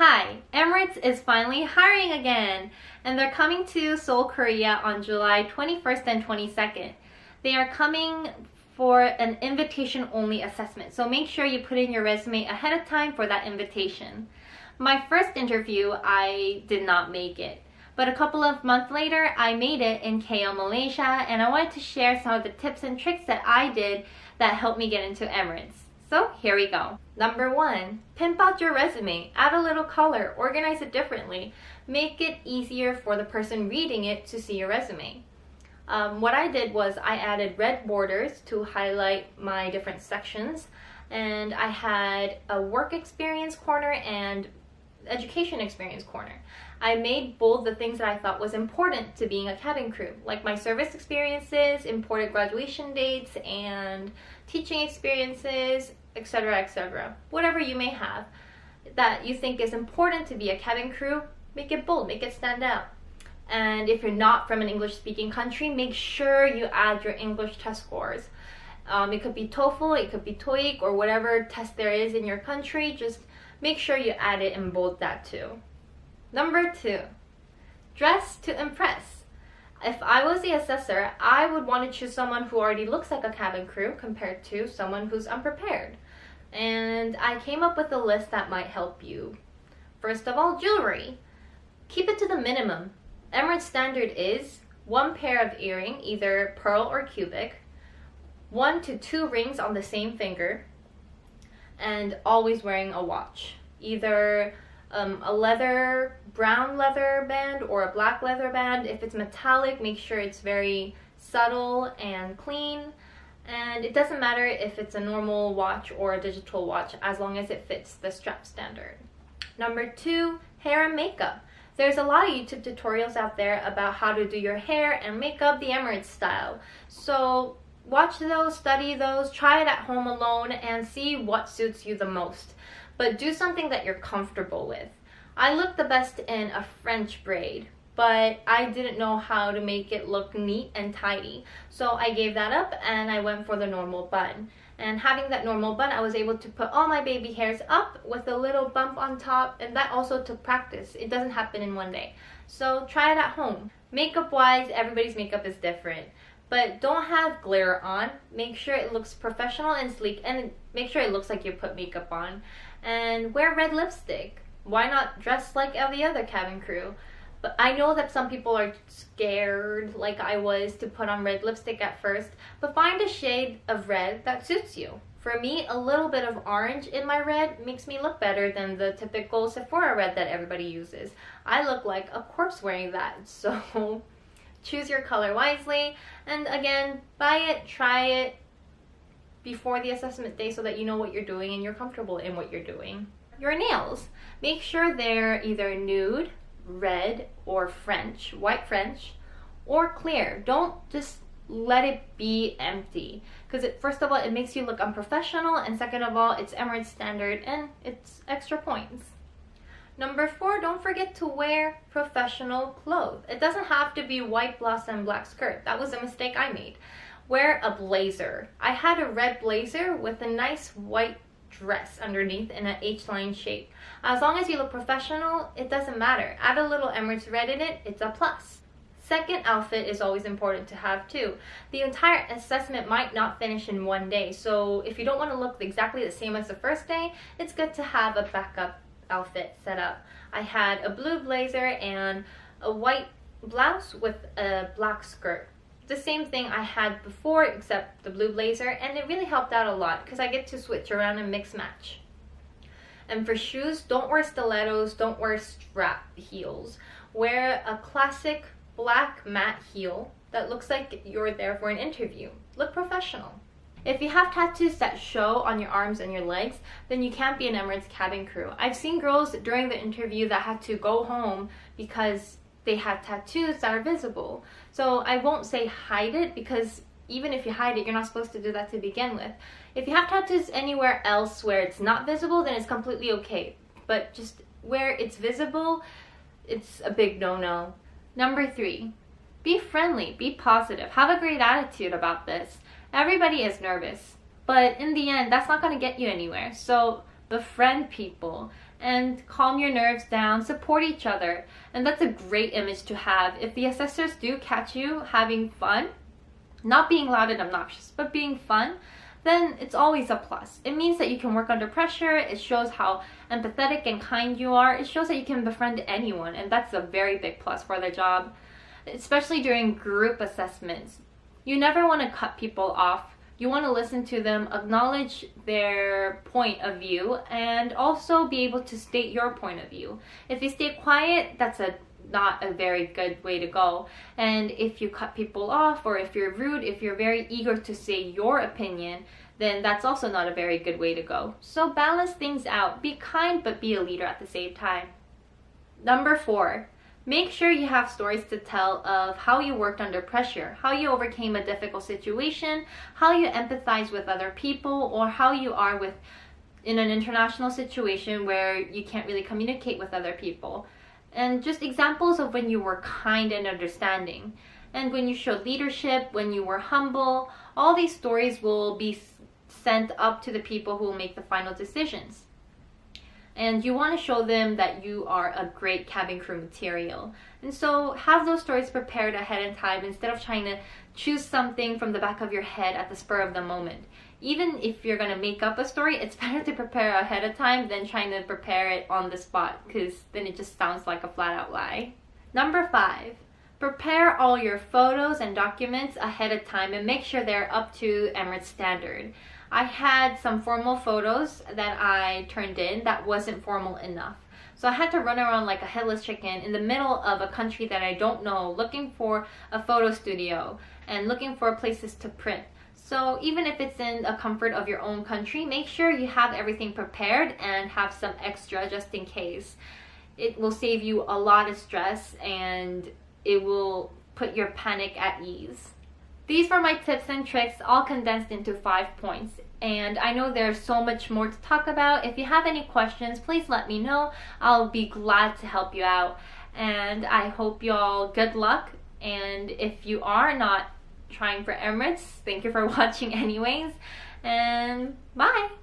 Hi, Emirates is finally hiring again, and they're coming to Seoul, Korea on July 21st and 22nd. They are coming for an invitation-only assessment, so make sure you put in your resume ahead of time for that invitation. My first interview, I did not make it, but a couple of months later, I made it in KL, Malaysia, and I wanted to share some of the tips and tricks that I did that helped me get into Emirates. So here we go. Number 1, pimp out your resume. Add a little color, organize it differently. Make it easier for the person reading it to see your resume. What I did was I added red borders to highlight my different sections, and I had a work experience corner and education experience corner. I made bold the things that I thought was important to being a cabin crew, like my service experiences, important graduation dates, and teaching experiences, etc., etc. Whatever you may have that you think is important to be a cabin crew, make it bold, make it stand out. And if you're not from an English-speaking country, make sure you add your English test scores. It could be TOEFL, it could be TOEIC, or whatever test there is in your country. Just make sure you add it and bold that too. Number 2, dress to impress. If I was the assessor, I would want to choose someone who already looks like a cabin crew compared to someone who's unprepared. And I came up with a list that might help you. First of all, jewelry. Keep it to the minimum. Emirates standard is 1 pair of earring, either pearl or cubic, 1 to 2 rings on the same finger, and always wearing a watch. Either a brown leather band or a black leather band. If it's metallic, make sure it's very subtle and clean. And it doesn't matter if it's a normal watch or a digital watch, as long as it fits the strap standard. Number 2, hair and makeup. There's a lot of YouTube tutorials out there about how to do your hair and makeup the Emirates style. So watch those, study those, try it at home alone, and see what suits you the most. But do something that you're comfortable with. I look the best in a French braid, but I didn't know how to make it look neat and tidy. So I gave that up and I went for the normal bun. And having that normal bun, I was able to put all my baby hairs up with a little bump on top, and that also took practice. It doesn't happen in one day. So try it at home. Makeup wise, everybody's makeup is different. But don't have glitter on. Make sure it looks professional and sleek, and make sure it looks like you put makeup on. And wear red lipstick. Why not dress like every other cabin crew? But I know that some people are scared, like I was, to put on red lipstick at first, but find a shade of red that suits you. For me, a little bit of orange in my red makes me look better than the typical Sephora red that everybody uses. I look like a corpse wearing that, so choose your color wisely. And again, buy it, try it before the assessment day so that you know what you're doing and you're comfortable in what you're doing. Your nails. Make sure they're either nude, red, or French, white French, or clear. Don't just let it be empty, because first of all, it makes you look unprofessional, and second of all, it's Emirates standard and it's extra points. Number 4, don't forget to wear professional clothes. It doesn't have to be white blouse and black skirt. That was a mistake I made. Wear a blazer. I had a red blazer with a nice white dress underneath in an H-line shape. As long as you look professional, it doesn't matter. Add a little Emirates red in it, it's a plus. Second outfit is always important to have too. The entire assessment might not finish in one day, so if you don't want to look exactly the same as the first day, it's good to have a backup outfit set up. I had a blue blazer and a white blouse with a black skirt. The same thing I had before, except the blue blazer, and it really helped out a lot because I get to switch around and mix match. And for shoes, don't wear stilettos, don't wear strap heels. Wear a classic black matte heel that looks like you're there for an interview. Look professional. If you have tattoos that show on your arms and your legs, then you can't be an Emirates cabin crew. I've seen girls during the interview that had to go home because they have tattoos that are visible. So I won't say hide it, because even if you hide it, you're not supposed to do that to begin with. If you have tattoos anywhere else where it's not visible, then it's completely okay. But just where it's visible, it's a big no-no. Number 3, be friendly, be positive, have a great attitude about this. Everybody is nervous, but in the end, that's not going to get you anywhere. So befriend people. and calm your nerves down, support each other. And that's a great image to have. If the assessors do catch you having fun, not being loud and obnoxious, but being fun, then it's always a plus. It means that you can work under pressure. It shows how empathetic and kind you are. It shows that you can befriend anyone, and that's a very big plus for the job, especially during group assessments. You never want to cut people off. You want to listen to them, acknowledge their point of view, and also be able to state your point of view. If you stay quiet, that's not a very good way to go. And if you cut people off, or if you're rude, if you're very eager to say your opinion, then that's also not a very good way to go. So balance things out. Be kind, but be a leader at the same time. Number 4, make sure you have stories to tell of how you worked under pressure, how you overcame a difficult situation, how you empathize with other people, or how you are in an international situation where you can't really communicate with other people. And just examples of when you were kind and understanding, and when you showed leadership, when you were humble. All these stories will be sent up to the people who will make the final decisions. And you want to show them that you are a great cabin crew material. And so have those stories prepared ahead of time instead of trying to choose something from the back of your head at the spur of the moment. Even if you're going to make up a story, it's better to prepare ahead of time than trying to prepare it on the spot, because then it just sounds like a flat out lie. Number 5, prepare all your photos and documents ahead of time and make sure they're up to Emirates standard. I had some formal photos that I turned in that wasn't formal enough. So I had to run around like a headless chicken in the middle of a country that I don't know, looking for a photo studio and looking for places to print. So even if it's in the comfort of your own country, make sure you have everything prepared and have some extra just in case. It will save you a lot of stress and it will put your panic at ease. These were my tips and tricks, all condensed into 5 points. And I know there's so much more to talk about. If you have any questions, please let me know. I'll be glad to help you out. And I hope y'all good luck. And if you are not trying for Emirates, thank you for watching anyways. And bye!